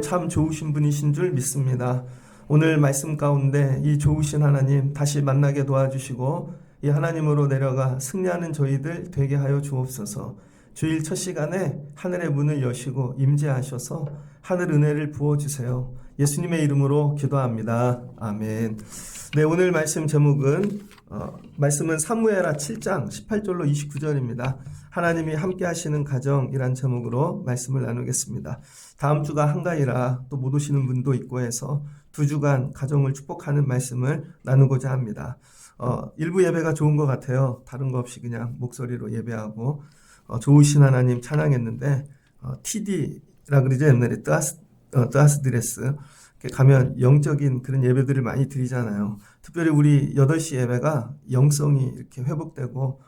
참 좋으신 분이신 줄 믿습니다. 오늘 말씀 가운데 이 좋으신 하나님 다시 만나게 도와주시고 이 하나님으로 내려가 승리하는 저희들 되게 하여 주옵소서. 주일 첫 시간에 하늘의 문을 여시고 임재하셔서 하늘 은혜를 부어주세요. 예수님의 이름으로 기도합니다. 아멘. 네, 오늘 말씀 제목은 말씀은 사무엘하 7장 18절로 29절입니다. 하나님이 함께 하시는 가정이란 제목으로 말씀을 나누겠습니다. 다음 주가 한가위라 또 못 오시는 분도 있고 해서 2주간 가정을 축복하는 말씀을 나누고자 합니다. 일부 예배가 좋은 것 같아요. 다른 거 없이 그냥 목소리로 예배하고 좋으신 하나님 찬양했는데 TD라 그러죠. 옛날에 뜨아스드레스 가면 영적인 그런 예배들을 많이 드리잖아요. 특별히 우리 8시 예배가 영성이 이렇게 회복되고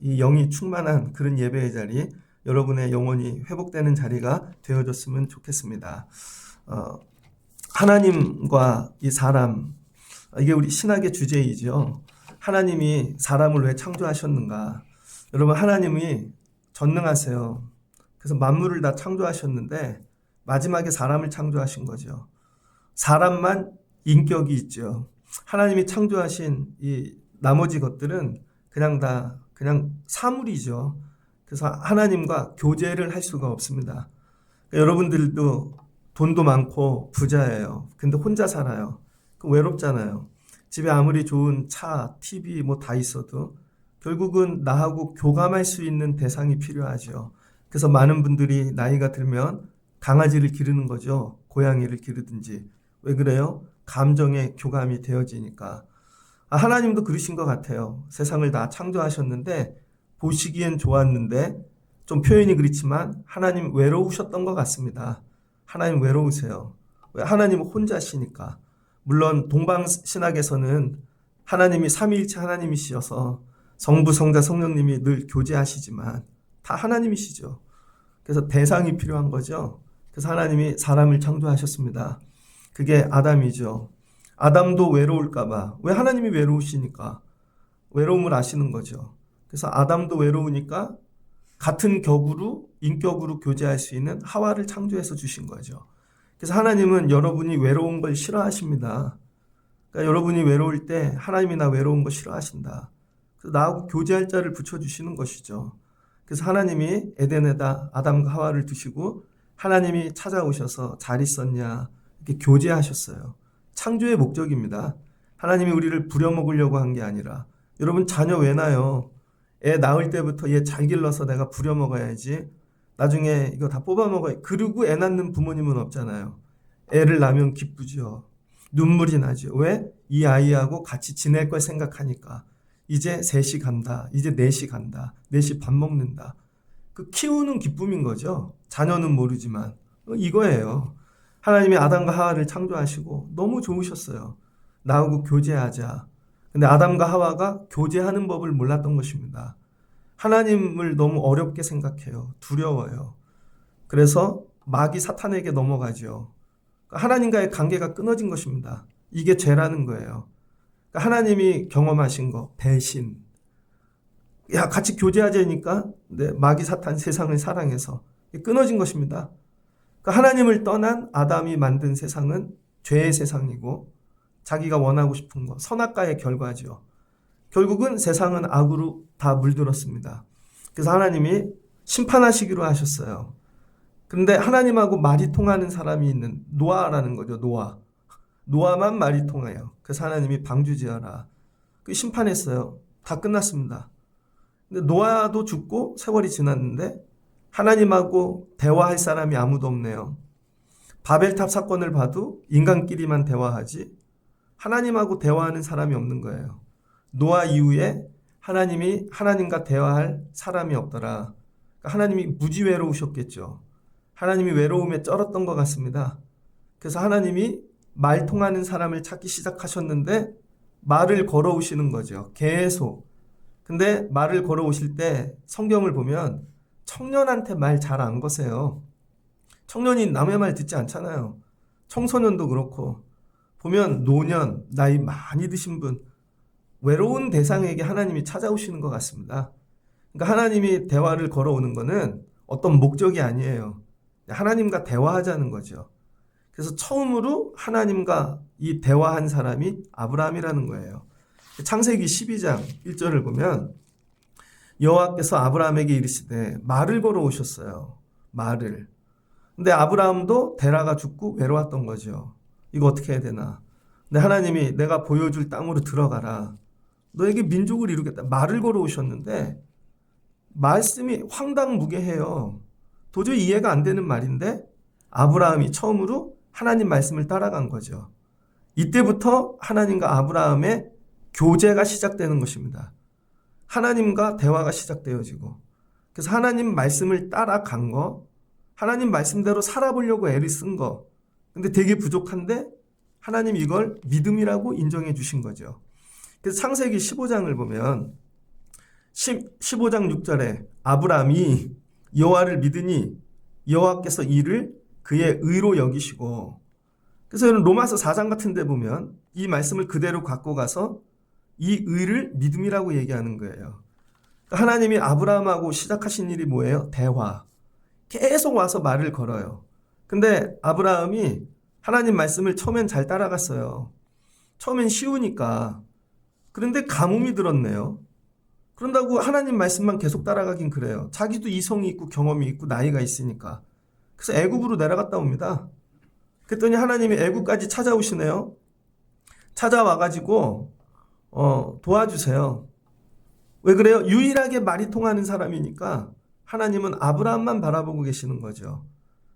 이 영이 충만한 그런 예배의 자리, 여러분의 영혼이 회복되는 자리가 되어졌으면 좋겠습니다. 하나님과 이 사람, 이게 우리 신학의 주제이죠. 하나님이 사람을 왜 창조하셨는가? 여러분, 하나님이 전능하세요. 그래서 만물을 다 창조하셨는데 마지막에 사람을 창조하신 거죠. 사람만 인격이 있죠. 하나님이 창조하신 이 나머지 것들은 그냥 사물이죠. 그래서 하나님과 교제를 할 수가 없습니다. 그러니까 여러분들도 돈도 많고 부자예요. 근데 혼자 살아요. 외롭잖아요. 집에 아무리 좋은 차, TV 뭐 다 있어도 결국은 나하고 교감할 수 있는 대상이 필요하죠. 그래서 많은 분들이 나이가 들면 강아지를 기르는 거죠. 고양이를 기르든지. 왜 그래요? 감정의 교감이 되어지니까. 하나님도 그러신 것 같아요. 세상을 다 창조하셨는데 보시기엔 좋았는데 좀 표현이 그렇지만 하나님 외로우셨던 것 같습니다. 하나님 외로우세요. 왜? 하나님은 혼자시니까. 물론 동방신학에서는 하나님이 삼위일체 하나님이시어서 성부, 성자, 성령님이 늘 교제하시지만 다 하나님이시죠. 그래서 대상이 필요한 거죠. 그래서 하나님이 사람을 창조하셨습니다. 그게 아담이죠. 아담도 외로울까봐. 왜? 하나님이 외로우시니까. 외로움을 아시는 거죠. 그래서 아담도 외로우니까 같은 격으로 인격으로 교제할 수 있는 하와를 창조해서 주신 거죠. 그래서 하나님은 여러분이 외로운 걸 싫어하십니다. 그러니까 여러분이 외로울 때 하나님이 나 외로운 거 싫어하신다. 그래서 나하고 교제할 자를 붙여주시는 것이죠. 그래서 하나님이 에덴에다 아담과 하와를 두시고 하나님이 찾아오셔서 잘 있었냐 이렇게 교제하셨어요. 창조의 목적입니다. 하나님이 우리를 부려먹으려고 한 게 아니라. 여러분 자녀 왜 낳아요? 애 낳을 때부터 얘 잘 길러서 내가 부려먹어야지. 나중에 이거 다 뽑아먹어야. 그리고 애 낳는 부모님은 없잖아요. 애를 낳으면 기쁘죠. 눈물이 나죠. 왜? 이 아이하고 같이 지낼 걸 생각하니까. 이제 3시 간다. 이제 4시 간다. 4시 밥 먹는다. 그 키우는 기쁨인 거죠. 자녀는 모르지만. 이거예요. 하나님이 아담과 하와를 창조하시고 너무 좋으셨어요. 나하고 교제하자. 근데 아담과 하와가 교제하는 법을 몰랐던 것입니다. 하나님을 너무 어렵게 생각해요. 두려워요. 그래서 마귀 사탄에게 넘어가죠. 하나님과의 관계가 끊어진 것입니다. 이게 죄라는 거예요. 하나님이 경험하신 거, 배신. 야, 같이 교제하자니까 마귀 사탄 세상을 사랑해서 끊어진 것입니다. 하나님을 떠난 아담이 만든 세상은 죄의 세상이고 자기가 원하고 싶은 거, 선악과의 결과죠. 결국은 세상은 악으로 다 물들었습니다. 그래서 하나님이 심판하시기로 하셨어요. 그런데 하나님하고 말이 통하는 사람이 있는 노아라는 거죠. 노아만 말이 통해요. 그래서 하나님이 방주지어라. 심판했어요. 다 끝났습니다. 근데 노아도 죽고 세월이 지났는데 하나님하고 대화할 사람이 아무도 없네요. 바벨탑 사건을 봐도 인간끼리만 대화하지 하나님하고 대화하는 사람이 없는 거예요. 노아 이후에 하나님이 하나님과 대화할 사람이 없더라. 하나님이 무지 외로우셨겠죠. 하나님이 외로움에 쩔었던 것 같습니다. 그래서 하나님이 말 통하는 사람을 찾기 시작하셨는데 말을 걸어오시는 거죠. 계속. 근데 말을 걸어오실 때 성경을 보면 청년한테 말 잘 안 거세요. 청년이 남의 말 듣지 않잖아요. 청소년도 그렇고. 보면 노년, 나이 많이 드신 분, 외로운 대상에게 하나님이 찾아오시는 것 같습니다. 그러니까 하나님이 대화를 걸어오는 거는 어떤 목적이 아니에요. 하나님과 대화하자는 거죠. 그래서 처음으로 하나님과 이 대화한 사람이 아브라함이라는 거예요. 창세기 12장 1절을 보면 여호와께서 아브라함에게 이르시되 말을 걸어오셨어요. 말을. 근데 아브라함도 데라가 죽고 외로웠던 거죠. 이거 어떻게 해야 되나. 근데 하나님이 내가 보여줄 땅으로 들어가라. 너에게 민족을 이루겠다. 말을 걸어오셨는데 말씀이 황당무계해요. 도저히 이해가 안 되는 말인데 아브라함이 처음으로 하나님 말씀을 따라간 거죠. 이때부터 하나님과 아브라함의 교제가 시작되는 것입니다. 하나님과 대화가 시작되어지고 그래서 하나님 말씀을 따라간 거, 하나님 말씀대로 살아보려고 애를 쓴 거, 근데 되게 부족한데 하나님 이걸 믿음이라고 인정해 주신 거죠. 그래서 창세기 15장을 보면 15장 6절에 아브라함이 여호와를 믿으니 여호와께서 이를 그의 의로 여기시고, 그래서 로마서 4장 같은 데 보면 이 말씀을 그대로 갖고 가서 이 의를 믿음이라고 얘기하는 거예요. 하나님이 아브라함하고 시작하신 일이 뭐예요? 대화. 계속 와서 말을 걸어요. 근데 아브라함이 하나님 말씀을 처음엔 잘 따라갔어요. 처음엔 쉬우니까. 그런데 가뭄이 들었네요. 그런다고 하나님 말씀만 계속 따라가긴 그래요. 자기도 이성이 있고 경험이 있고 나이가 있으니까. 그래서 애굽으로 내려갔다 옵니다. 그랬더니 하나님이 애굽까지 찾아오시네요. 찾아와가지고 도와주세요. 왜 그래요? 유일하게 말이 통하는 사람이니까 하나님은 아브라함만 바라보고 계시는 거죠.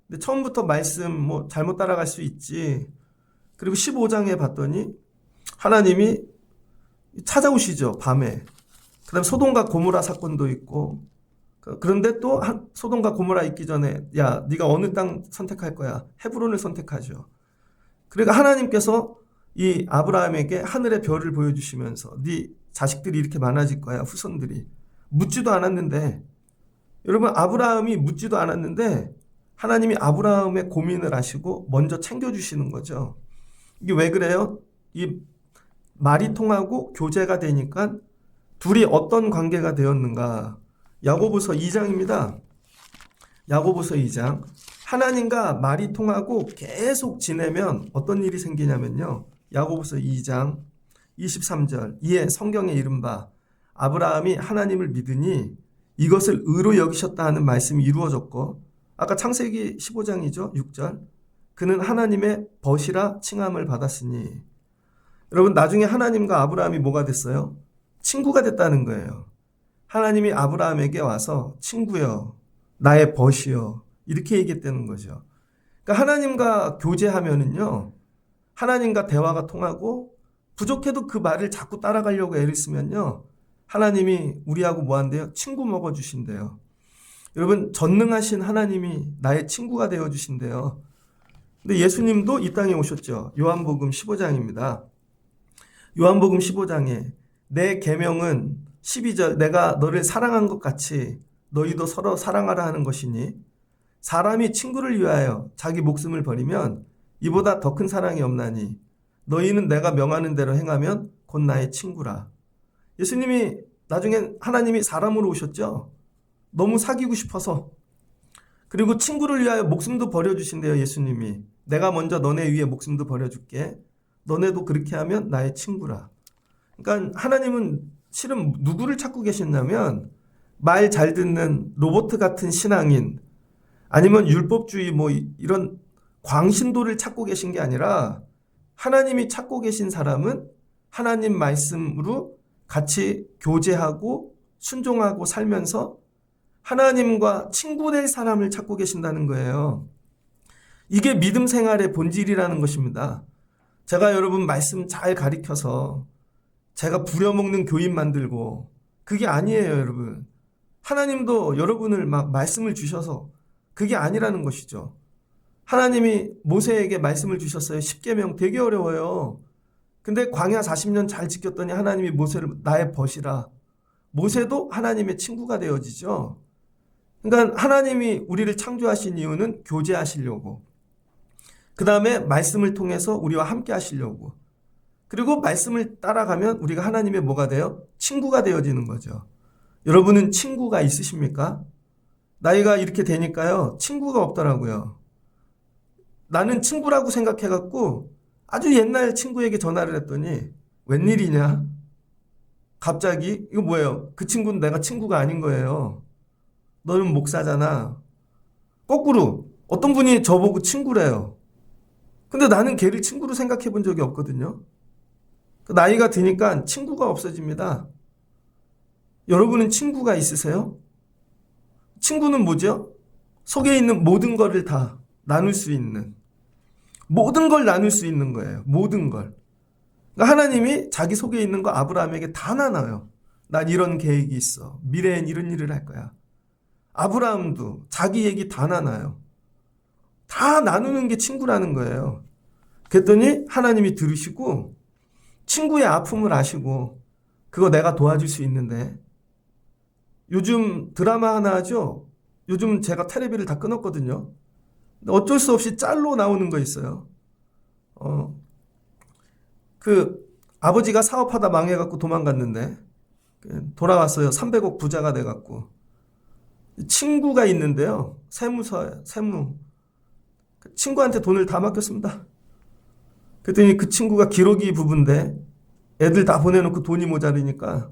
근데 처음부터 말씀 잘못 따라갈 수 있지. 그리고 15장에 봤더니 하나님이 찾아오시죠. 밤에. 그 다음에 소돔과 고모라 사건도 있고, 그런데 또 소돔과 고모라 있기 전에 야 네가 어느 땅 선택할 거야? 헤브론을 선택하죠. 그러니까 하나님께서 이 아브라함에게 하늘의 별을 보여주시면서 네 자식들이 이렇게 많아질 거야, 후손들이. 묻지도 않았는데, 여러분 아브라함이 묻지도 않았는데 하나님이 아브라함의 고민을 하시고 먼저 챙겨주시는 거죠. 이게 왜 그래요? 이 말이 통하고 교제가 되니까 둘이 어떤 관계가 되었는가. 야고보서 2장입니다. 야고보서 2장. 하나님과 말이 통하고 계속 지내면 어떤 일이 생기냐면요. 야고보서 2장 23절. 이에 성경에 이른바 아브라함이 하나님을 믿으니 이것을 의로 여기셨다 하는 말씀이 이루어졌고, 아까 창세기 15장이죠. 6절. 그는 하나님의 벗이라 칭함을 받았으니. 여러분 나중에 하나님과 아브라함이 뭐가 됐어요? 친구가 됐다는 거예요. 하나님이 아브라함에게 와서 친구여, 나의 벗이여, 이렇게 얘기했다는 거죠. 그러니까 하나님과 교제하면은요, 하나님과 대화가 통하고 부족해도 그 말을 자꾸 따라가려고 애를 쓰면요, 하나님이 우리하고 뭐 한대요? 친구 먹어주신대요. 여러분 전능하신 하나님이 나의 친구가 되어주신대요. 근데 예수님도 이 땅에 오셨죠. 요한복음 15장입니다. 요한복음 15장에 내 계명은 12절 내가 너를 사랑한 것 같이 너희도 서로 사랑하라 하는 것이니 사람이 친구를 위하여 자기 목숨을 버리면 이보다 더 큰 사랑이 없나니 너희는 내가 명하는 대로 행하면 곧 나의 친구라. 예수님이 나중에 하나님이 사람으로 오셨죠. 너무 사귀고 싶어서. 그리고 친구를 위하여 목숨도 버려주신대요. 예수님이. 내가 먼저 너네 위해 목숨도 버려줄게. 너네도 그렇게 하면 나의 친구라. 그러니까 하나님은 실은 누구를 찾고 계셨냐면 말 잘 듣는 로봇 같은 신앙인, 아니면 율법주의 이런 광신도를 찾고 계신 게 아니라 하나님이 찾고 계신 사람은 하나님 말씀으로 같이 교제하고 순종하고 살면서 하나님과 친구 될 사람을 찾고 계신다는 거예요. 이게 믿음 생활의 본질이라는 것입니다. 제가 여러분 말씀 잘 가르쳐서 제가 부려먹는 교인 만들고 그게 아니에요, 여러분. 하나님도 여러분을 막 말씀을 주셔서 그게 아니라는 것이죠. 하나님이 모세에게 말씀을 주셨어요. 10계명 되게 어려워요. 근데 광야 40년 잘 지켰더니 하나님이 모세를 나의 벗이라. 모세도 하나님의 친구가 되어지죠. 그러니까 하나님이 우리를 창조하신 이유는 교제하시려고. 그 다음에 말씀을 통해서 우리와 함께 하시려고. 그리고 말씀을 따라가면 우리가 하나님의 뭐가 돼요? 친구가 되어지는 거죠. 여러분은 친구가 있으십니까? 나이가 이렇게 되니까요, 친구가 없더라고요. 나는 친구라고 생각해갖고 아주 옛날 친구에게 전화를 했더니 웬일이냐? 갑자기 이거 뭐예요? 그 친구는 내가 친구가 아닌 거예요. 너는 목사잖아. 거꾸로 어떤 분이 저보고 친구래요. 근데 나는 걔를 친구로 생각해 본 적이 없거든요. 나이가 드니까 친구가 없어집니다. 여러분은 친구가 있으세요? 친구는 뭐죠? 속에 있는 모든 것을 다 나눌 수 있는, 모든 걸 나눌 수 있는 거예요. 모든 걸. 그러니까 하나님이 자기 속에 있는 거 아브라함에게 다 나눠요. 난 이런 계획이 있어. 미래엔 이런 일을 할 거야. 아브라함도 자기 얘기 다 나눠요. 다 나누는 게 친구라는 거예요. 그랬더니 하나님이 들으시고 친구의 아픔을 아시고 그거 내가 도와줄 수 있는데, 요즘 드라마 하나 하죠? 요즘 제가 테레비를 다 끊었거든요. 근데 어쩔 수 없이 짤로 나오는 거 있어요. 그 아버지가 사업하다 망해갖고 도망갔는데 돌아왔어요. 300억 부자가 돼갖고. 친구가 있는데요. 세무서, 세무. 친구한테 돈을 다 맡겼습니다. 그랬더니 그 친구가 기러기 부부인데 애들 다 보내놓고 돈이 모자르니까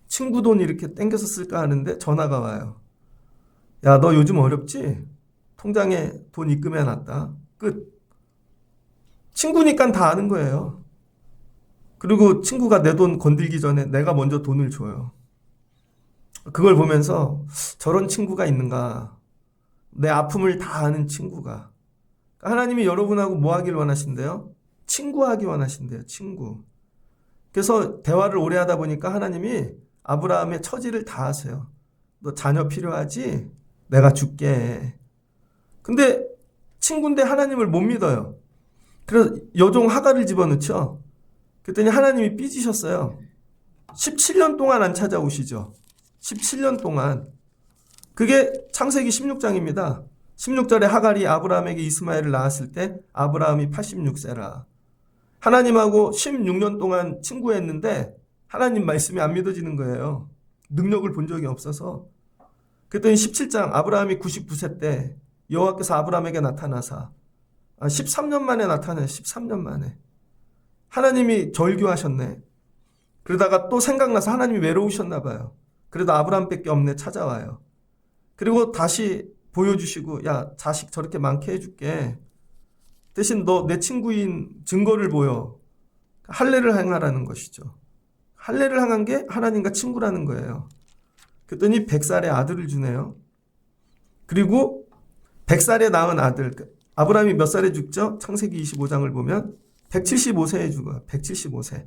친구 돈 이렇게 땡겨서 쓸까 하는데 전화가 와요. 야, 너 요즘 어렵지? 통장에 돈 입금해놨다. 끝. 친구니까 다 아는 거예요. 그리고 친구가 내 돈 건들기 전에 내가 먼저 돈을 줘요. 그걸 보면서 저런 친구가 있는가. 내 아픔을 다 아는 친구가. 하나님이 여러분하고 뭐 하길 원하신대요? 친구하기 원하신대요. 친구. 그래서 대화를 오래 하다 보니까 하나님이 아브라함의 처지를 다 아세요. 너 자녀 필요하지? 내가 줄게. 근데 친구인데 하나님을 못 믿어요. 그래서 여종 하갈을 집어넣죠. 그랬더니 하나님이 삐지셨어요. 17년 동안 안 찾아오시죠. 17년 동안. 그게 창세기 16장입니다. 16절에 하갈이 아브라함에게 이스마엘을 낳았을 때 아브라함이 86세라. 하나님하고 16년 동안 친구했는데 하나님 말씀이 안 믿어지는 거예요. 능력을 본 적이 없어서. 그랬더니 17장 아브라함이 99세 때 여호와께서 아브라함에게 나타나사 13년 만에 나타나요. 13년 만에. 하나님이 절규하셨네. 그러다가 또 생각나서 하나님이 외로우셨나 봐요. 그래도 아브라함밖에 없네 찾아와요. 그리고 다시 보여주시고 야 자식 저렇게 많게 해줄게. 대신 너 내 친구인 증거를 보여. 할례를 행하라는 것이죠. 할례를 행한 게 하나님과 친구라는 거예요. 그랬더니 100살의 아들을 주네요. 그리고 100살에 낳은 아들, 아브라함이 몇 살에 죽죠? 창세기 25장을 보면 175세에 죽어요. 175세.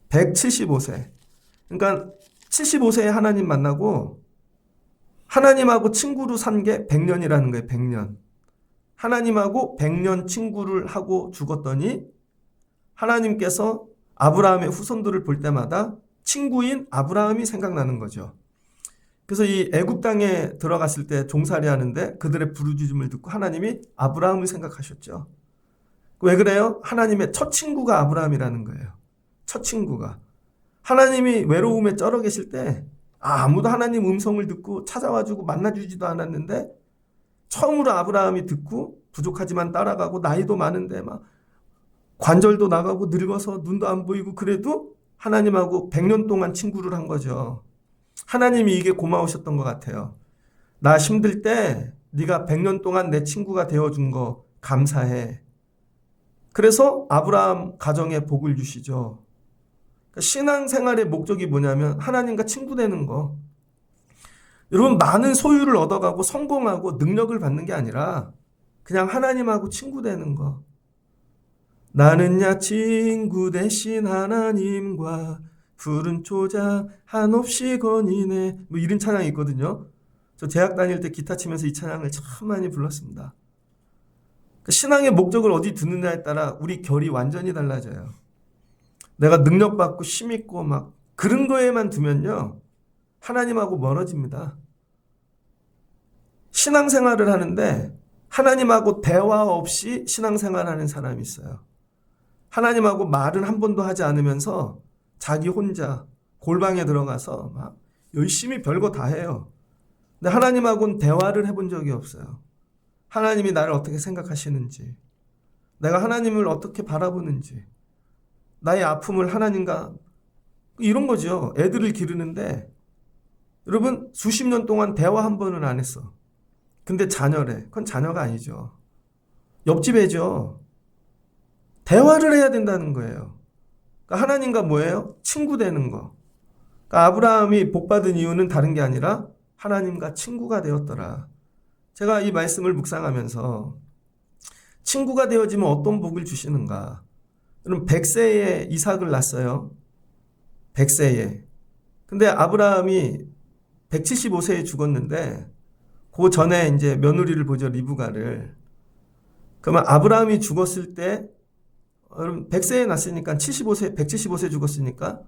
175세. 그러니까 75세에 하나님 만나고 하나님하고 친구로 산 게 100년이라는 거예요. 100년. 하나님하고 100년 친구를 하고 죽었더니 하나님께서 아브라함의 후손들을 볼 때마다 친구인 아브라함이 생각나는 거죠. 그래서 이 애굽 땅에 들어갔을 때 종살이 하는데 그들의 부르짖음을 듣고 하나님이 아브라함을 생각하셨죠. 왜 그래요? 하나님의 첫 친구가 아브라함이라는 거예요. 첫 친구가. 하나님이 외로움에 쩔어 계실 때 아무도 하나님 음성을 듣고 찾아와주고 만나주지도 않았는데 처음으로 아브라함이 듣고 부족하지만 따라가고 나이도 많은데 막 관절도 나가고 늙어서 눈도 안 보이고 그래도 하나님하고 100년 동안 친구를 한 거죠. 하나님이 이게 고마우셨던 것 같아요. 나 힘들 때 네가 100년 동안 내 친구가 되어준 거 감사해. 그래서 아브라함 가정에 복을 주시죠. 신앙생활의 목적이 뭐냐면 하나님과 친구 되는 거. 여러분 많은 소유를 얻어가고 성공하고 능력을 받는 게 아니라 그냥 하나님하고 친구 되는 거. 나는야 친구 대신 하나님과 푸른 초장 한없이 거니네. 뭐 이런 찬양이 있거든요. 저 대학 다닐 때 기타 치면서 이 찬양을 참 많이 불렀습니다. 신앙의 목적을 어디 두느냐에 따라 우리 결이 완전히 달라져요. 내가 능력받고 힘있고 막 그런 거에만 두면요. 하나님하고 멀어집니다. 신앙생활을 하는데 하나님하고 대화 없이 신앙생활하는 사람이 있어요. 하나님하고 말은 한 번도 하지 않으면서 자기 혼자 골방에 들어가서 막 열심히 별거 다 해요. 근데 하나님하고는 대화를 해본 적이 없어요. 하나님이 나를 어떻게 생각하시는지, 내가 하나님을 어떻게 바라보는지, 나의 아픔을 하나님과 이런 거죠. 애들을 기르는데 여러분 수십 년 동안 대화 한 번은 안 했어. 근데 자녀래. 그건 자녀가 아니죠. 옆집 애죠. 대화를 해야 된다는 거예요. 그러니까 하나님과 뭐예요? 친구 되는 거. 그러니까 아브라함이 복받은 이유는 다른 게 아니라 하나님과 친구가 되었더라. 제가 이 말씀을 묵상하면서 친구가 되어지면 어떤 복을 주시는가. 여러분 100세에 이삭을 낳았어요. 100세에. 근데 아브라함이 175세에 죽었는데 그 전에 이제 며느리를 보죠. 리브가를. 그러면 아브라함이 죽었을 때 100세에 낳았으니까 175세 죽었으니까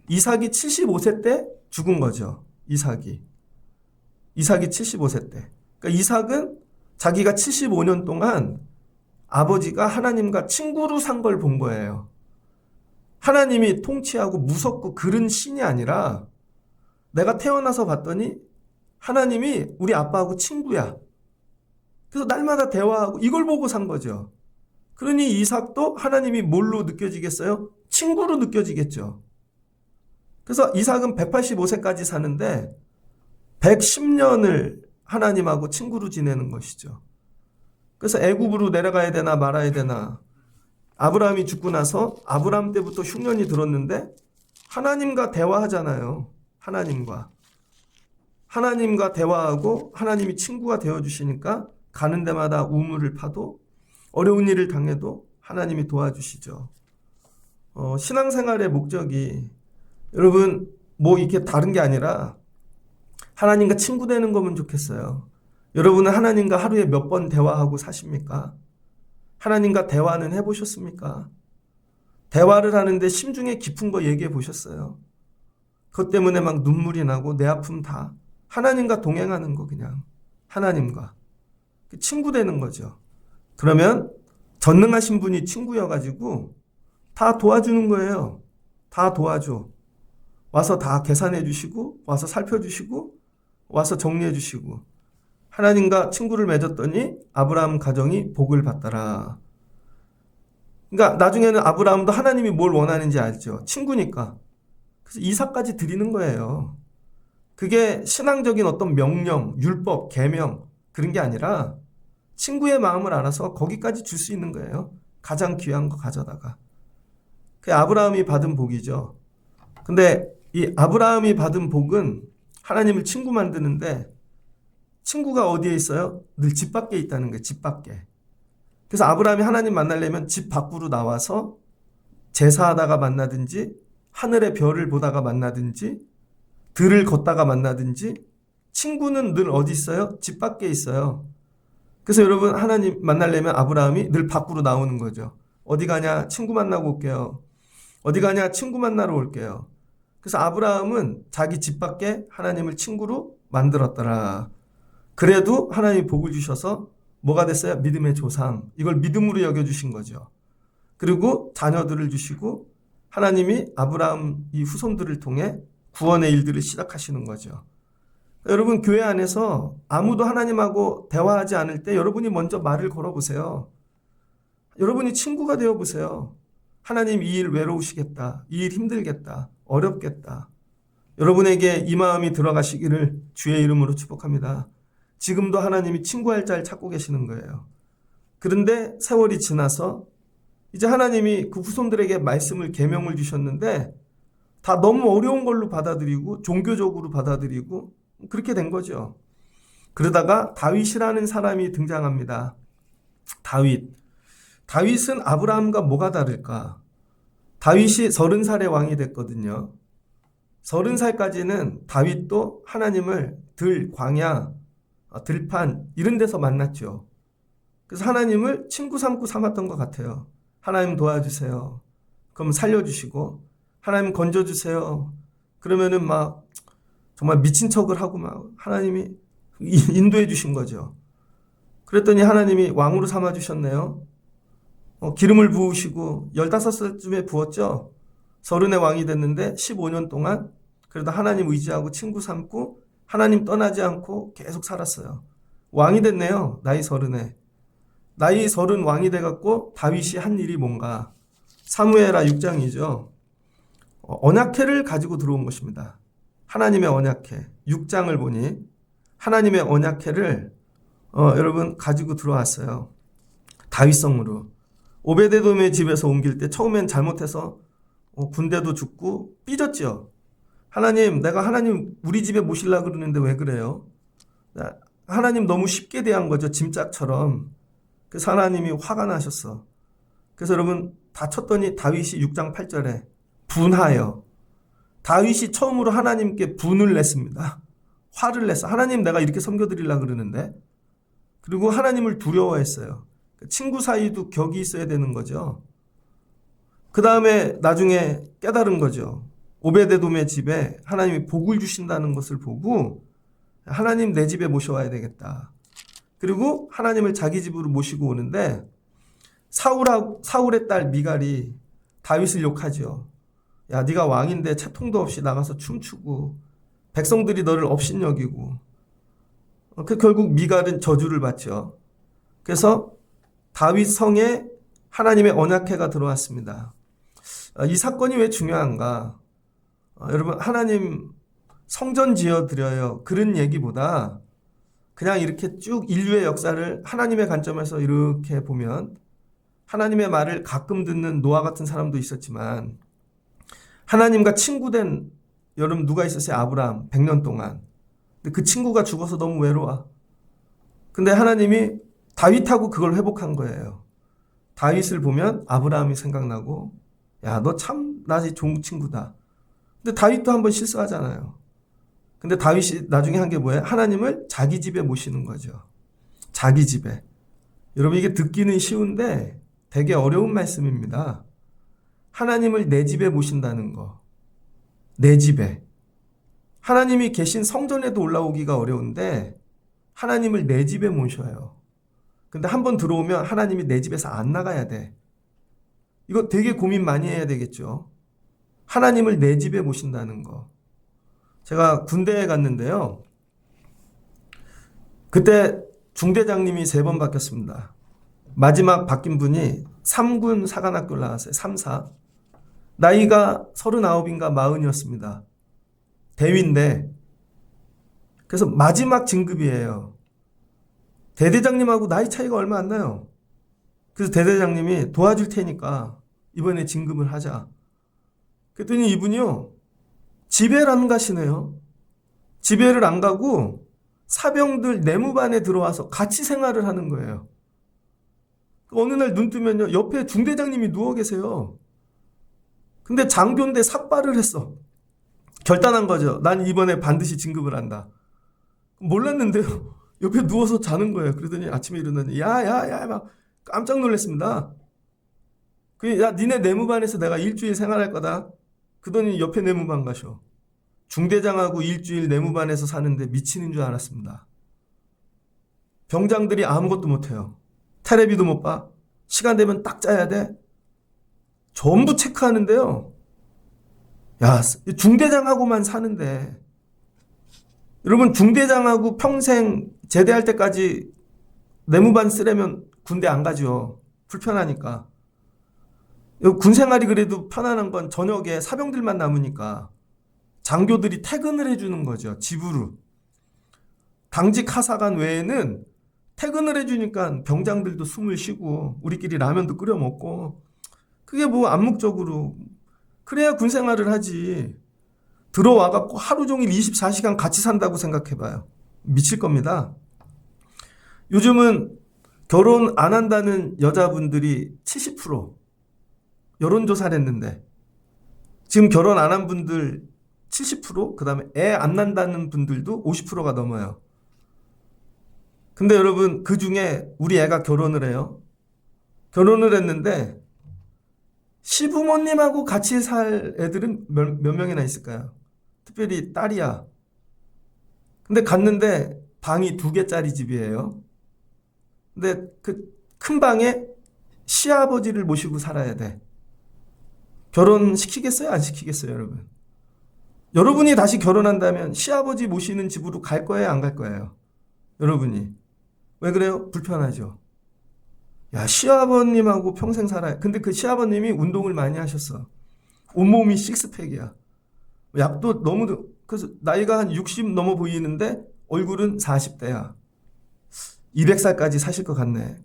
이삭이 75세 때 죽은 거죠. 이삭이 75세 때. 그러니까 이삭은 자기가 75년 동안 아버지가 하나님과 친구로 산 걸 본 거예요. 하나님이 통치하고 무섭고 그런 신이 아니라 내가 태어나서 봤더니 하나님이 우리 아빠하고 친구야. 그래서 날마다 대화하고 이걸 보고 산 거죠. 그러니 이삭도 하나님이 뭘로 느껴지겠어요? 친구로 느껴지겠죠. 그래서 이삭은 185세까지 사는데 110년을 하나님하고 친구로 지내는 것이죠. 그래서 애굽으로 내려가야 되나 말아야 되나. 아브라함이 죽고 나서 아브라함 때부터 흉년이 들었는데 하나님과 대화하잖아요. 하나님과 대화하고 하나님이 친구가 되어주시니까 가는 데마다 우물을 파도 어려운 일을 당해도 하나님이 도와주시죠. 신앙생활의 목적이 여러분 뭐 이렇게 다른 게 아니라 하나님과 친구 되는 거면 좋겠어요. 여러분은 하나님과 하루에 몇 번 대화하고 사십니까? 하나님과 대화는 해보셨습니까? 대화를 하는데 심중에 깊은 거 얘기해 보셨어요? 그것 때문에 막 눈물이 나고 내 아픔 다 하나님과 동행하는 거 그냥 하나님과 친구 되는 거죠. 그러면 전능하신 분이 친구여가지고 다 도와주는 거예요. 다 도와줘. 와서 다 계산해 주시고 와서 살펴주시고 와서 정리해 주시고 하나님과 친구를 맺었더니 아브라함 가정이 복을 받더라. 그러니까 나중에는 아브라함도 하나님이 뭘 원하는지 알죠. 친구니까. 그래서 이삭까지 드리는 거예요. 그게 신앙적인 어떤 명령, 율법, 계명 그런 게 아니라 친구의 마음을 알아서 거기까지 줄 수 있는 거예요. 가장 귀한 거 가져다가. 그게 아브라함이 받은 복이죠. 근데 이 아브라함이 받은 복은 하나님을 친구 만드는데 친구가 어디에 있어요? 늘 집 밖에 있다는 거예요. 집 밖에. 그래서 아브라함이 하나님 만나려면 집 밖으로 나와서 제사하다가 만나든지 하늘의 별을 보다가 만나든지 들을 걷다가 만나든지 친구는 늘 어디 있어요? 집 밖에 있어요. 그래서 여러분 하나님 만나려면 아브라함이 늘 밖으로 나오는 거죠. 어디 가냐? 친구 만나고 올게요. 어디 가냐? 친구 만나러 올게요. 그래서 아브라함은 자기 집 밖에 하나님을 친구로 만들었더라. 그래도 하나님이 복을 주셔서 뭐가 됐어요? 믿음의 조상. 이걸 믿음으로 여겨주신 거죠. 그리고 자녀들을 주시고 하나님이 아브라함 이 후손들을 통해 구원의 일들을 시작하시는 거죠. 여러분 교회 안에서 아무도 하나님하고 대화하지 않을 때 여러분이 먼저 말을 걸어보세요. 여러분이 친구가 되어보세요. 하나님 이 일 외로우시겠다. 이 일 힘들겠다. 어렵겠다. 여러분에게 이 마음이 들어가시기를 주의 이름으로 축복합니다. 지금도 하나님이 친구할 자를 찾고 계시는 거예요. 그런데 세월이 지나서 이제 하나님이 그 후손들에게 말씀을 계명을 주셨는데 다 너무 어려운 걸로 받아들이고 종교적으로 받아들이고 그렇게 된 거죠. 그러다가 다윗이라는 사람이 등장합니다. 다윗은 아브라함과 뭐가 다를까? 다윗이 30살에 왕이 됐거든요. 30살까지는 다윗도 하나님을 광야, 들판 이런 데서 만났죠. 그래서 하나님을 친구 삼고 삼았던 것 같아요. 하나님 도와주세요. 그럼 살려주시고 하나님 건져주세요. 그러면은 막 정말 미친 척을 하고 막 하나님이 인도해 주신 거죠. 그랬더니 하나님이 왕으로 삼아주셨네요. 기름을 부으시고 15살쯤에 부었죠. 30의 왕이 됐는데 15년 동안 그래도 하나님 의지하고 친구 삼고 하나님 떠나지 않고 계속 살았어요. 왕이 됐네요. 나이 30에. 나이 30 왕이 돼갖고 다윗이 한 일이 뭔가? 사무엘하 6장이죠. 언약궤를 가지고 들어온 것입니다. 하나님의 언약궤. 6장을 보니 하나님의 언약궤를 여러분 가지고 들어왔어요. 다윗성으로. 오베데돔의 집에서 옮길 때 처음엔 잘못해서 군대도 죽고 삐졌죠. 하나님, 내가 하나님 우리 집에 모시려고 그러는데 왜 그래요? 하나님 너무 쉽게 대한 거죠. 짐짝처럼. 그래서 하나님이 화가 나셨어. 그래서 여러분 다 쳤더니 다윗이 6장 8절에 분하여. 다윗이 처음으로 하나님께 분을 냈습니다. 화를 냈어. 하나님, 내가 이렇게 섬겨드리려고 그러는데. 그리고 하나님을 두려워했어요. 친구 사이도 격이 있어야 되는 거죠. 그 다음에 나중에 깨달은 거죠. 오베데돔의 집에 하나님이 복을 주신다는 것을 보고 하나님 내 집에 모셔와야 되겠다. 그리고 하나님을 자기 집으로 모시고 오는데 사울의 딸 미갈이 다윗을 욕하죠. 야, 네가 왕인데 채통도 없이 나가서 춤추고 백성들이 너를 업신여기고. 결국 미갈은 저주를 받죠. 그래서 다윗 성에 하나님의 언약궤가 들어왔습니다. 이 사건이 왜 중요한가? 여러분, 하나님 성전 지어드려요. 그런 얘기보다 그냥 이렇게 쭉 인류의 역사를 하나님의 관점에서 이렇게 보면 하나님의 말을 가끔 듣는 노아 같은 사람도 있었지만 하나님과 친구된 여러분 누가 있었어요? 아브라함 100년 동안. 근데 그 친구가 죽어서 너무 외로워. 근데 하나님이 다윗하고 그걸 회복한 거예요. 다윗을 보면 아브라함이 생각나고, 야, 너 참 나지 좋은 친구다. 근데 다윗도 한번 실수하잖아요. 근데 다윗이 나중에 한 게 뭐예요? 하나님을 자기 집에 모시는 거죠. 자기 집에. 여러분, 이게 듣기는 쉬운데 되게 어려운 말씀입니다. 하나님을 내 집에 모신다는 거. 내 집에. 하나님이 계신 성전에도 올라오기가 어려운데 하나님을 내 집에 모셔요. 근데 한번 들어오면 하나님이 내 집에서 안 나가야 돼. 이거 되게 고민 많이 해야 되겠죠. 하나님을 내 집에 모신다는 거. 제가 군대에 갔는데요. 그때 중대장님이 3번 바뀌었습니다. 마지막 바뀐 분이 3군 사관학교를 나왔어요. 3사. 나이가 39인가 40이었습니다. 대위인데, 그래서 마지막 진급이에요. 대대장님하고 나이 차이가 얼마 안 나요. 그래서 대대장님이 도와줄 테니까 이번에 진급을 하자. 그랬더니 이분이요, 집회를 안 가시네요. 집회를 안 가고 사병들 내무반에 들어와서 같이 생활을 하는 거예요. 어느 날 눈 뜨면요, 옆에 중대장님이 누워 계세요. 근데 장교인데 삭발을 했어. 결단한 거죠. 난 이번에 반드시 진급을 한다. 몰랐는데요, 옆에 누워서 자는 거예요. 그러더니 아침에 일어나니 야야야 막 깜짝 놀랐습니다. 야, 니네 내무반에서 내가 일주일 생활할 거다. 그러더니 옆에 내무반 가셔. 중대장하고 일주일 내무반에서 사는데 미치는 줄 알았습니다. 병장들이 아무것도 못해요. 테레비도 못 봐. 시간 되면 딱 자야 돼. 전부 체크하는데요. 야, 중대장하고만 사는데. 여러분, 중대장하고 평생 제대할 때까지 내무반 쓰려면 군대 안 가죠. 불편하니까. 군 생활이 그래도 편안한 건 저녁에 사병들만 남으니까 장교들이 퇴근을 해주는 거죠. 집으로. 당직 하사관 외에는 퇴근을 해주니까 병장들도 숨을 쉬고 우리끼리 라면도 끓여 먹고, 그게 뭐 암묵적으로 그래야 군 생활을 하지. 들어와갖고 하루 종일 24시간 같이 산다고 생각해봐요. 미칠 겁니다. 요즘은 결혼 안 한다는 여자분들이 70%. 여론조사를 했는데 지금 결혼 안 한 분들 70%, 그 다음에 애 안 난다는 분들도 50%가 넘어요. 근데 여러분, 그 중에 우리 애가 결혼을 해요. 결혼을 했는데 시부모님하고 같이 살 애들은 몇 명이나 있을까요? 특별히 딸이야. 근데 갔는데 방이 2개짜리 집이에요. 근데 그 큰 방에 시아버지를 모시고 살아야 돼. 결혼시키겠어요? 안 시키겠어요, 여러분? 여러분이 다시 결혼한다면 시아버지 모시는 집으로 갈 거예요? 안 갈 거예요? 여러분이. 왜 그래요? 불편하죠. 야, 시아버님하고 평생 살아요. 근데 그 시아버님이 운동을 많이 하셨어. 온몸이 식스팩이야. 약도 너무, 그래서 나이가 한 60 넘어 보이는데 얼굴은 40대야. 200살까지 사실 것 같네.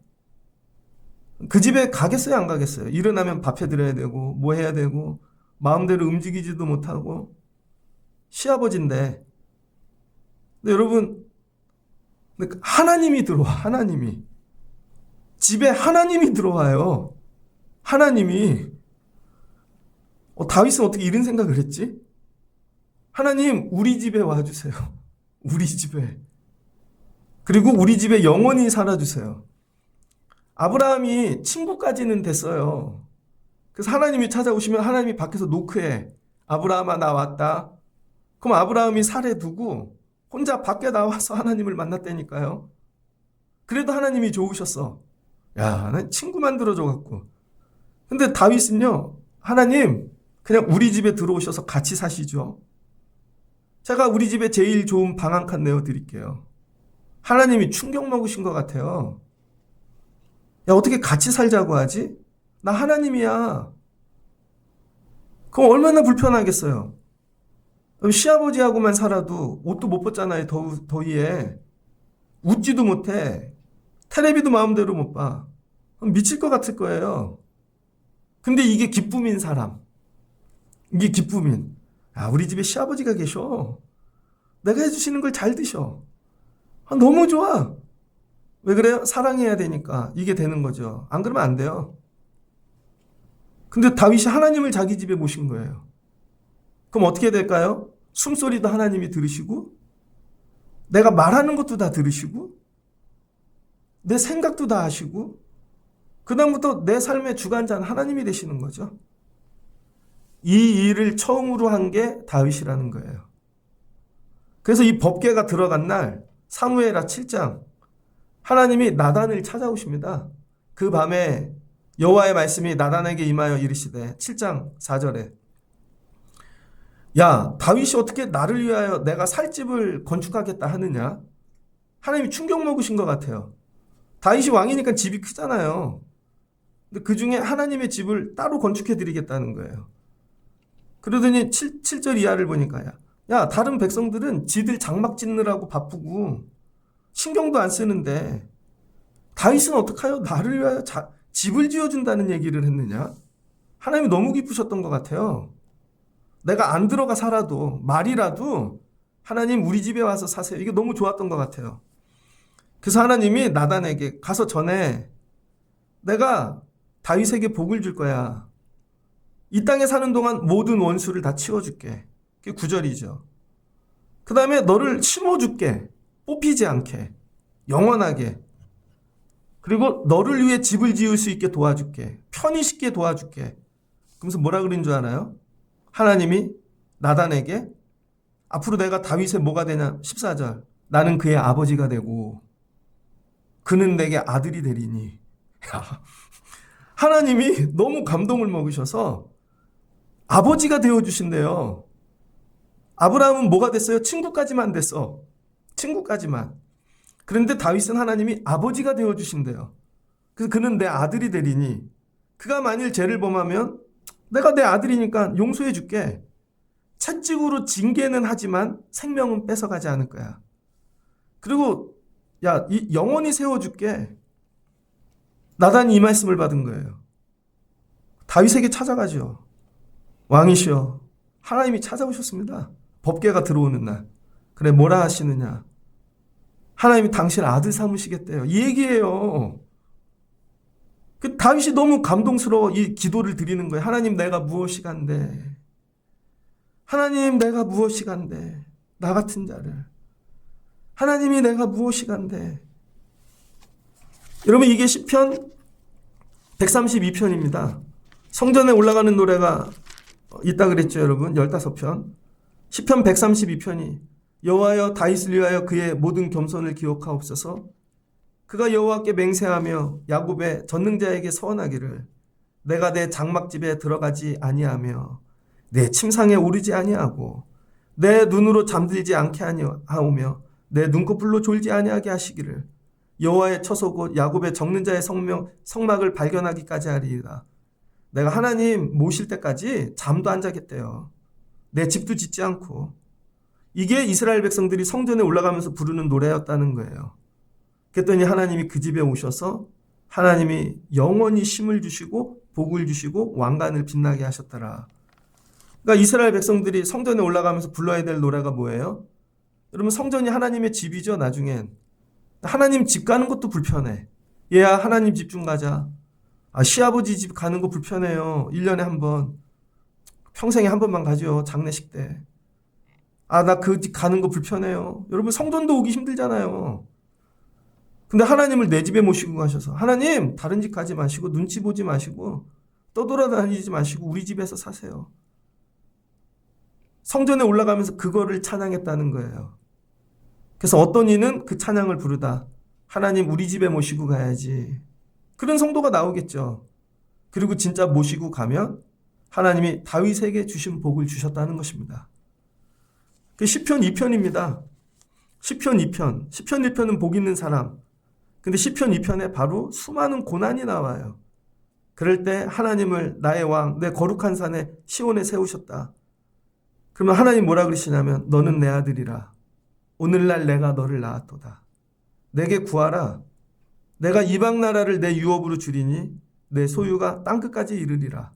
그 집에 가겠어요, 안 가겠어요? 일어나면 밥 해드려야 되고, 뭐 해야 되고, 마음대로 움직이지도 못하고, 시아버지인데. 근데 여러분, 하나님이 들어와, 하나님이. 집에 하나님이 들어와요. 하나님이. 다윗은 어떻게 이런 생각을 했지? 하나님, 우리 집에 와주세요. 우리 집에. 그리고 우리 집에 영원히 살아주세요. 아브라함이 친구까지는 됐어요. 그래서 하나님이 찾아오시면 하나님이 밖에서 노크해. 아브라함아, 나 왔다. 그럼 아브라함이 살해 두고 혼자 밖에 나와서 하나님을 만났다니까요. 그래도 하나님이 좋으셨어. 야, 난 친구 만들어줘갖고. 근데 다윗은요, 하나님, 그냥 우리 집에 들어오셔서 같이 사시죠. 제가 우리 집에 제일 좋은 방 한 칸 내어드릴게요. 하나님이 충격 먹으신 것 같아요. 야, 어떻게 같이 살자고 하지? 나 하나님이야. 그럼 얼마나 불편하겠어요. 시아버지하고만 살아도 옷도 못 벗잖아요, 더위에. 웃지도 못해. 텔레비도 마음대로 못 봐. 미칠 것 같을 거예요. 근데 이게 기쁨인 사람. 이게 기쁨인. 아, 우리 집에 시아버지가 계셔. 내가 해주시는 걸 잘 드셔. 너무 좋아. 왜 그래요? 사랑해야 되니까 이게 되는 거죠. 안 그러면 안 돼요. 근데 다윗이 하나님을 자기 집에 모신 거예요. 그럼 어떻게 될까요? 숨소리도 하나님이 들으시고, 내가 말하는 것도 다 들으시고, 내 생각도 다 아시고, 그다음부터 내 삶의 주관자는 하나님이 되시는 거죠. 이 일을 처음으로 한 게 다윗이라는 거예요. 그래서 이 법궤가 들어간 날 사무엘하 7장 하나님이 나단을 찾아오십니다. 그 밤에 여호와의 말씀이 나단에게 임하여 이르시되 7장 4절에 야, 다윗이 어떻게 나를 위하여 내가 살 집을 건축하겠다 하느냐? 하나님이 충격 먹으신 것 같아요. 다윗이 왕이니까 집이 크잖아요. 근데 그 중에 하나님의 집을 따로 건축해 드리겠다는 거예요. 그러더니 7절 이하를 보니까 야, 다른 백성들은 지들 장막 짓느라고 바쁘고 신경도 안 쓰는데 다윗은 어떡하여 나를 위하여 집을 지어준다는 얘기를 했느냐? 하나님이 너무 기쁘셨던 것 같아요. 내가 안 들어가 살아도 말이라도 하나님 우리 집에 와서 사세요. 이게 너무 좋았던 것 같아요. 그래서 하나님이 나단에게 가서 전해 내가 다윗에게 복을 줄 거야. 이 땅에 사는 동안 모든 원수를 다 치워줄게. 그게 9절이죠. 그 다음에 너를 심어줄게. 뽑히지 않게. 영원하게. 그리고 너를 위해 집을 지을 수 있게 도와줄게. 편히 쉽게 도와줄게. 그러면서 뭐라 그린 줄 아나요? 하나님이 나단에게 앞으로 내가 다윗의 뭐가 되냐? 14절. 나는 그의 아버지가 되고 그는 내게 아들이 되리니. 하나님이 너무 감동을 먹으셔서 아버지가 되어주신대요. 아브라함은 뭐가 됐어요? 친구까지만 됐어. 친구까지만. 그런데 다윗은 하나님이 아버지가 되어주신대요. 그래서 그는 내 아들이 되리니 그가 만일 죄를 범하면 내가 내 아들이니까 용서해 줄게. 채찍으로 징계는 하지만 생명은 뺏어가지 않을 거야. 그리고 야, 영원히 세워줄게. 나단이 이 말씀을 받은 거예요. 다윗에게 찾아가죠. 왕이시여, 하나님이 찾아오셨습니다. 법궤가 들어오는 날. 그래, 뭐라 하시느냐? 하나님이 당신 아들 삼으시겠대요. 이 얘기예요. 그 다윗이 너무 감동스러워 이 기도를 드리는 거예요. 하나님, 내가 무엇이간데? 하나님, 내가 무엇이간데? 나 같은 자를. 하나님이 내가 무엇이간데? 여러분, 이게 시편 132편입니다. 성전에 올라가는 노래가 있다 그랬죠, 여러분. 15편. 시편 132편이 여호와여 다윗을 위하여 그의 모든 겸손을 기억하옵소서. 그가 여호와께 맹세하며 야곱의 전능자에게 서원하기를 내가 내 장막집에 들어가지 아니하며 내 침상에 오르지 아니하고 내 눈으로 잠들지 않게 하오며 내 눈꺼풀로 졸지 아니하게 하시기를 여호와의 처소곧 야곱의 적는 자의 성막을 발견하기까지 하리이다. 내가 하나님 모실 때까지 잠도 안 자겠대요. 내 집도 짓지 않고. 이게 이스라엘 백성들이 성전에 올라가면서 부르는 노래였다는 거예요. 그랬더니 하나님이 그 집에 오셔서 하나님이 영원히 쉼을 주시고 복을 주시고 왕관을 빛나게 하셨더라. 그러니까 이스라엘 백성들이 성전에 올라가면서 불러야 될 노래가 뭐예요? 여러분, 성전이 하나님의 집이죠. 나중엔 하나님 집 가는 것도 불편해. 얘야, 하나님 집 좀 가자. 시아버지 집 가는 거 불편해요. 1년에 한 번. 평생에 한 번만 가죠. 장례식 때. 나 그 집 가는 거 불편해요. 여러분, 성전도 오기 힘들잖아요. 근데 하나님을 내 집에 모시고 가셔서, 하나님 다른 집 가지 마시고 눈치 보지 마시고 떠돌아다니지 마시고 우리 집에서 사세요. 성전에 올라가면서 그거를 찬양했다는 거예요. 그래서 어떤 이는 그 찬양을 부르다 하나님 우리 집에 모시고 가야지. 그런 성도가 나오겠죠. 그리고 진짜 모시고 가면 하나님이 다윗에게 주신 복을 주셨다는 것입니다. 그 시편 2편입니다. 시편 2편. 시편 1편은 복 있는 사람. 근데 시편 2편에 바로 수많은 고난이 나와요. 그럴 때 하나님을 나의 왕, 내 거룩한 산에 시온에 세우셨다. 그러면 하나님 뭐라 그러시냐면 너는 내 아들이라. 오늘날 내가 너를 낳았도다. 내게 구하라. 내가 이방 나라를 내 유업으로 주리니 내 소유가 땅끝까지 이르리라.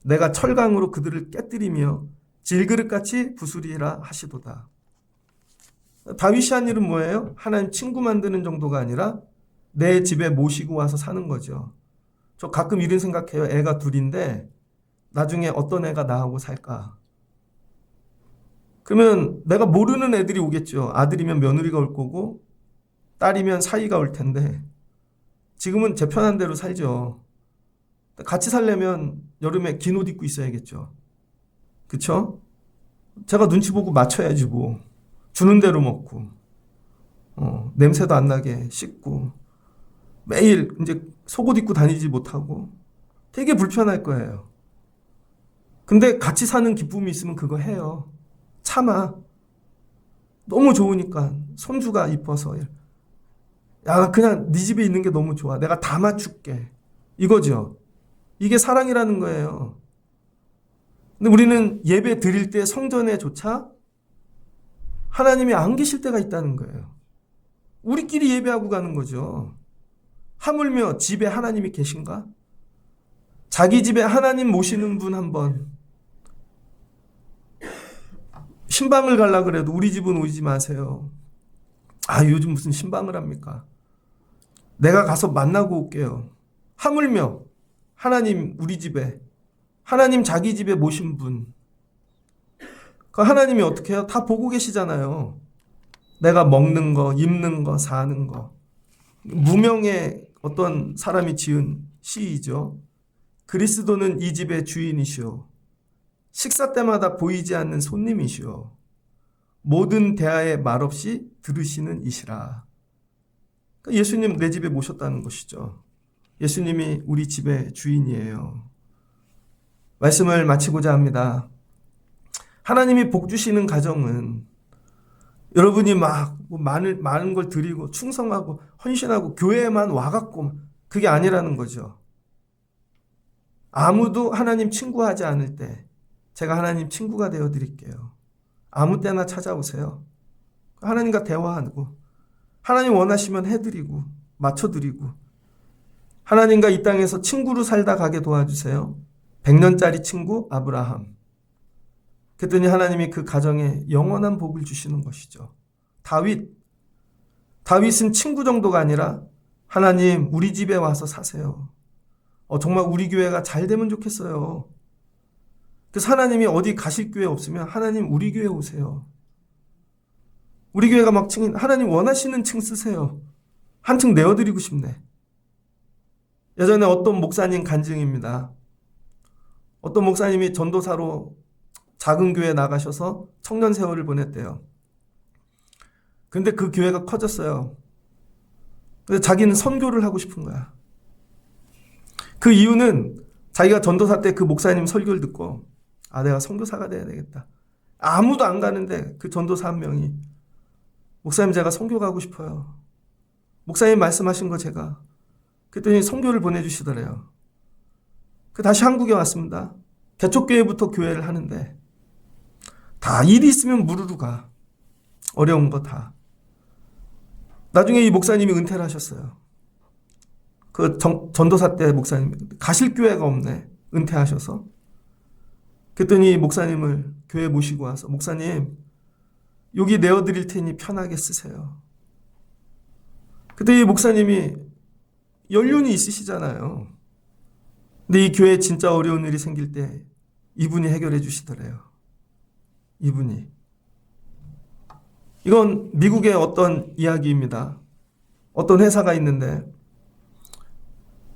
내가 철강으로 그들을 깨뜨리며 질그릇같이 부수리라 하시도다. 다윗이 한 일은 뭐예요? 하나님 친구 만드는 정도가 아니라 내 집에 모시고 와서 사는 거죠. 저 가끔 이런 생각해요. 애가 둘인데 나중에 어떤 애가 나하고 살까? 그러면 내가 모르는 애들이 오겠죠. 아들이면 며느리가 올 거고 딸이면 사위가 올 텐데 지금은 제 편한 대로 살죠. 같이 살려면 여름에 긴 옷 입고 있어야겠죠. 그쵸? 제가 눈치 보고 맞춰야지 뭐. 주는 대로 먹고 냄새도 안 나게 씻고 매일 이제 속옷 입고 다니지 못하고 되게 불편할 거예요. 근데 같이 사는 기쁨이 있으면 그거 해요. 참아. 너무 좋으니까 손주가 이뻐서 야 그냥 네 집에 있는 게 너무 좋아. 내가 다 맞출게. 이거죠. 이게 사랑이라는 거예요. 근데 우리는 예배 드릴 때 성전에조차 하나님이 안 계실 때가 있다는 거예요. 우리끼리 예배하고 가는 거죠. 하물며 집에 하나님이 계신가? 자기 집에 하나님 모시는 분 한번 신방을 가려고 그래도 우리 집은 오지 마세요. 요즘 무슨 신방을 합니까? 내가 가서 만나고 올게요. 하물며 하나님 우리 집에 하나님 자기 집에 모신 분 그 하나님이 어떻게 해요? 다 보고 계시잖아요. 내가 먹는 거, 입는 거, 사는 거. 무명의 어떤 사람이 지은 시이죠. 그리스도는 이 집의 주인이시오. 식사 때마다 보이지 않는 손님이시오. 모든 대화에 말없이 들으시는 이시라. 그러니까 예수님 내 집에 모셨다는 것이죠. 예수님이 우리 집의 주인이에요. 말씀을 마치고자 합니다. 하나님이 복 주시는 가정은 여러분이 막 많은 걸 드리고 충성하고 헌신하고 교회에만 와갖고 그게 아니라는 거죠. 아무도 하나님 친구하지 않을 때 제가 하나님 친구가 되어 드릴게요. 아무 때나 찾아오세요. 하나님과 대화하고 하나님 원하시면 해드리고 맞춰드리고 하나님과 이 땅에서 친구로 살다 가게 도와주세요. 100년짜리 친구 아브라함. 그랬더니 하나님이 그 가정에 영원한 복을 주시는 것이죠. 다윗은 친구 정도가 아니라 하나님 우리 집에 와서 사세요. 정말 우리 교회가 잘 되면 좋겠어요. 그래서 하나님이 어디 가실 교회 없으면 하나님 우리 교회 오세요. 우리 교회가 막 하나님 원하시는 층 쓰세요. 한 층 내어드리고 싶네. 예전에 어떤 목사님 간증입니다. 어떤 목사님이 전도사로 작은 교회에 나가셔서 청년 세월을 보냈대요. 근데 그 교회가 커졌어요. 근데 자기는 선교를 하고 싶은 거야. 그 이유는 자기가 전도사 때 그 목사님 설교를 듣고 내가 선교사가 돼야 되겠다. 아무도 안 가는데 그 전도사 한 명이 목사님 제가 선교 가고 싶어요. 목사님 말씀하신 거 제가. 그랬더니 선교를 보내주시더래요. 다시 한국에 왔습니다. 개척교회부터 교회를 하는데 다 일이 있으면 무르르 가. 어려운 거 다. 나중에 이 목사님이 은퇴를 하셨어요. 전도사 때 목사님 가실 교회가 없네. 은퇴하셔서. 그랬더니 목사님을 교회 모시고 와서 목사님 여기 내어드릴 테니 편하게 쓰세요. 그때 이 목사님이 연륜이 있으시잖아요. 근데 이 교회에 진짜 어려운 일이 생길 때 이분이 해결해 주시더래요. 이분이. 이건 미국의 어떤 이야기입니다. 어떤 회사가 있는데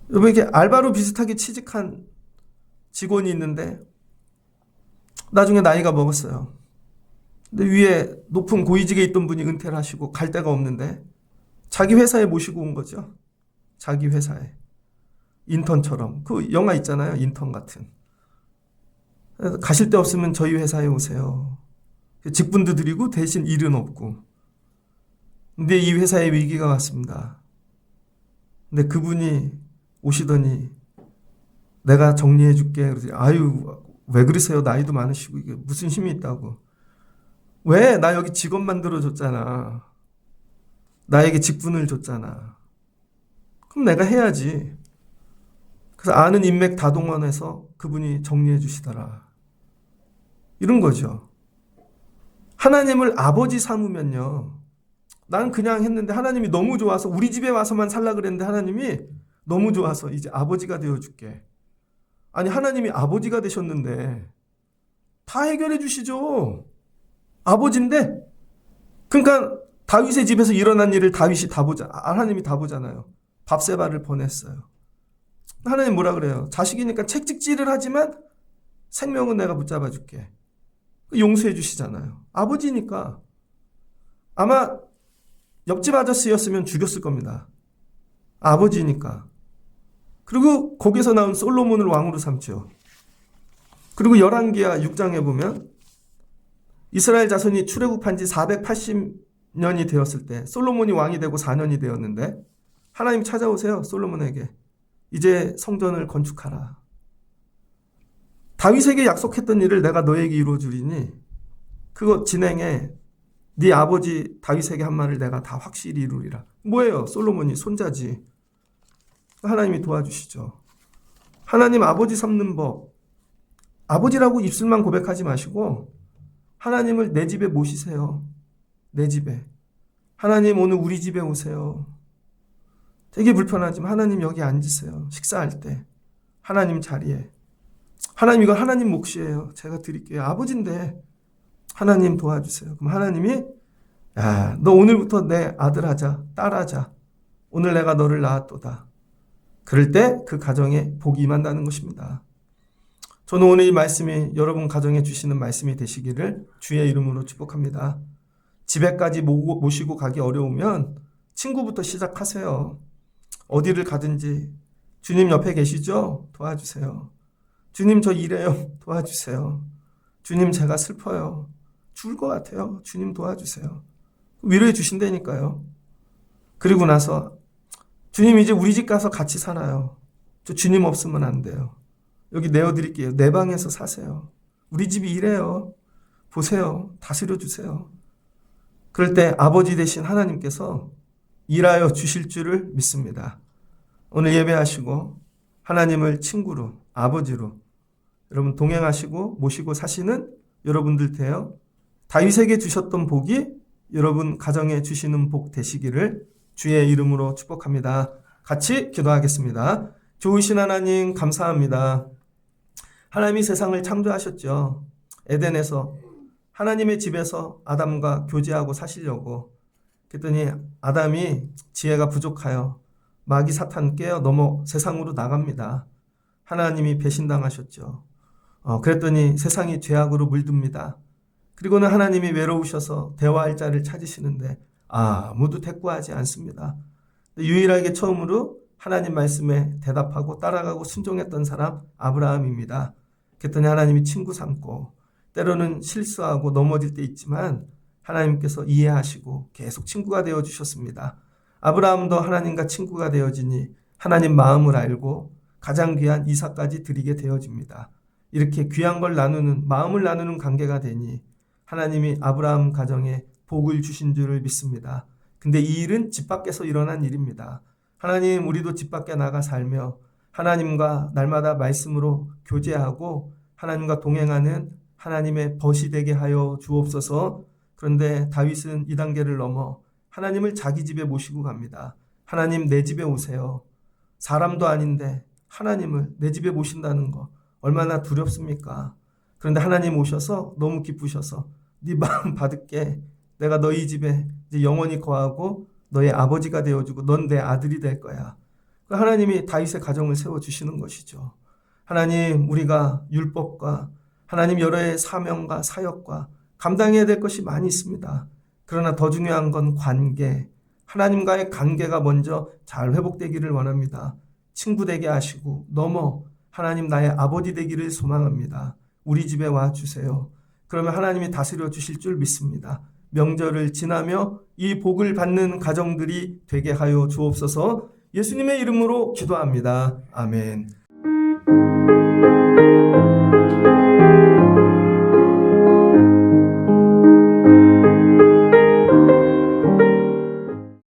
여러분 이렇게 알바로 비슷하게 취직한 직원이 있는데 나중에 나이가 먹었어요. 근데 위에 높은 고위직에 있던 분이 은퇴를 하시고 갈 데가 없는데 자기 회사에 모시고 온 거죠. 자기 회사에. 인턴처럼. 그 영화 있잖아요. 인턴 같은. 가실 데 없으면 저희 회사에 오세요. 직분도 드리고 대신 일은 없고. 근데 이 회사에 위기가 왔습니다. 근데 그분이 오시더니 내가 정리해 줄게. 그러더니 아유 왜 그러세요? 나이도 많으시고 이게 무슨 힘이 있다고. 왜? 나 여기 직원 만들어줬잖아. 나에게 직분을 줬잖아. 그럼 내가 해야지. 그래서 아는 인맥 다 동원해서 그분이 정리해 주시더라. 이런 거죠. 하나님을 아버지 삼으면요. 난 그냥 했는데 하나님이 너무 좋아서 우리 집에 와서만 살라 그랬는데 하나님이 너무 좋아서 이제 아버지가 되어줄게. 아니 하나님이 아버지가 되셨는데 다 해결해 주시죠. 아버지인데. 그러니까 다윗의 집에서 일어난 일을 다윗이 다 보자. 하나님이 다 보잖아요. 밥세바를 보냈어요. 하나님 뭐라 그래요? 자식이니까 채찍질을 하지만 생명은 내가 붙잡아 줄게. 용서해 주시잖아요. 아버지니까. 아마 옆집 아저씨였으면 죽였을 겁니다. 아버지니까. 그리고 거기서 나온 솔로몬을 왕으로 삼죠. 그리고 열왕기하 6장에 보면 이스라엘 자손이 출애굽한 지 480년이 되었을 때 솔로몬이 왕이 되고 4년이 되었는데 하나님 찾아오세요. 솔로몬에게. 이제 성전을 건축하라. 다윗에게 약속했던 일을 내가 너에게 이루어 주리니 그거 진행해. 네 아버지 다윗에게 한 말을 내가 다 확실히 이루리라. 뭐예요? 솔로몬이 손자지. 하나님이 도와주시죠. 하나님 아버지 삼는 법. 아버지라고 입술만 고백하지 마시고 하나님을 내 집에 모시세요. 내 집에. 하나님 오늘 우리 집에 오세요. 되게 불편하지만 하나님 여기 앉으세요. 식사할 때. 하나님 자리에. 하나님 이거 하나님 몫이에요. 제가 드릴게요. 아버지인데 하나님 도와주세요. 그럼 하나님이 야, 너 오늘부터 내 아들 하자. 딸 하자. 오늘 내가 너를 낳았도다. 그럴 때 그 가정에 복이 임한다는 것입니다. 저는 오늘 이 말씀이 여러분 가정에 주시는 말씀이 되시기를 주의 이름으로 축복합니다. 집에까지 모시고 가기 어려우면 친구부터 시작하세요. 어디를 가든지 주님 옆에 계시죠? 도와주세요. 주님 저 이래요. 도와주세요. 주님 제가 슬퍼요. 죽을 것 같아요. 주님 도와주세요. 위로해 주신다니까요. 그리고 나서 주님 이제 우리 집 가서 같이 살아요. 저 주님 없으면 안 돼요. 여기 내어드릴게요. 내 방에서 사세요. 우리 집이 이래요. 보세요. 다스려 주세요. 그럴 때 아버지 되신 하나님께서 일하여 주실 줄을 믿습니다. 오늘 예배하시고 하나님을 친구로, 아버지로 여러분 동행하시고 모시고 사시는 여러분들 되어 다윗에게 주셨던 복이 여러분 가정에 주시는 복 되시기를 주의 이름으로 축복합니다. 같이 기도하겠습니다. 좋으신 하나님 감사합니다. 하나님이 세상을 창조하셨죠. 에덴에서 하나님의 집에서 아담과 교제하고 사시려고. 그랬더니 아담이 지혜가 부족하여 마귀 사탄 깨어 넘어 세상으로 나갑니다. 하나님이 배신당하셨죠. 그랬더니 세상이 죄악으로 물듭니다. 그리고는 하나님이 외로우셔서 대화할 자를 찾으시는데 아무도 대꾸하지 않습니다. 유일하게 처음으로 하나님 말씀에 대답하고 따라가고 순종했던 사람 아브라함입니다. 그랬더니 하나님이 친구 삼고 때로는 실수하고 넘어질 때 있지만 하나님께서 이해하시고 계속 친구가 되어주셨습니다. 아브라함도 하나님과 친구가 되어지니 하나님 마음을 알고 가장 귀한 이삭까지 드리게 되어집니다. 이렇게 귀한 걸 나누는, 마음을 나누는 관계가 되니 하나님이 아브라함 가정에 복을 주신 줄을 믿습니다. 근데 이 일은 집 밖에서 일어난 일입니다. 하나님, 우리도 집 밖에 나가 살며 하나님과 날마다 말씀으로 교제하고 하나님과 동행하는 하나님의 벗이 되게 하여 주옵소서. 그런데 다윗은 이 단계를 넘어 하나님을 자기 집에 모시고 갑니다. 하나님, 내 집에 오세요. 사람도 아닌데 하나님을 내 집에 모신다는 거 얼마나 두렵습니까? 그런데 하나님 오셔서 너무 기쁘셔서 네 마음 받을게. 내가 너희 집에 이제 영원히 거하고 너의 아버지가 되어주고 넌 내 아들이 될 거야. 하나님이 다윗의 가정을 세워주시는 것이죠. 하나님, 우리가 율법과 하나님 여러의 사명과 사역과 감당해야 될 것이 많이 있습니다. 그러나 더 중요한 건 관계, 하나님과의 관계가 먼저 잘 회복되기를 원합니다. 친구 되게 하시고 넘어 하나님 나의 아버지 되기를 소망합니다. 우리 집에 와주세요. 그러면 하나님이 다스려 주실 줄 믿습니다. 명절을 지나며 이 복을 받는 가정들이 되게 하여 주옵소서. 예수님의 이름으로 기도합니다. 아멘.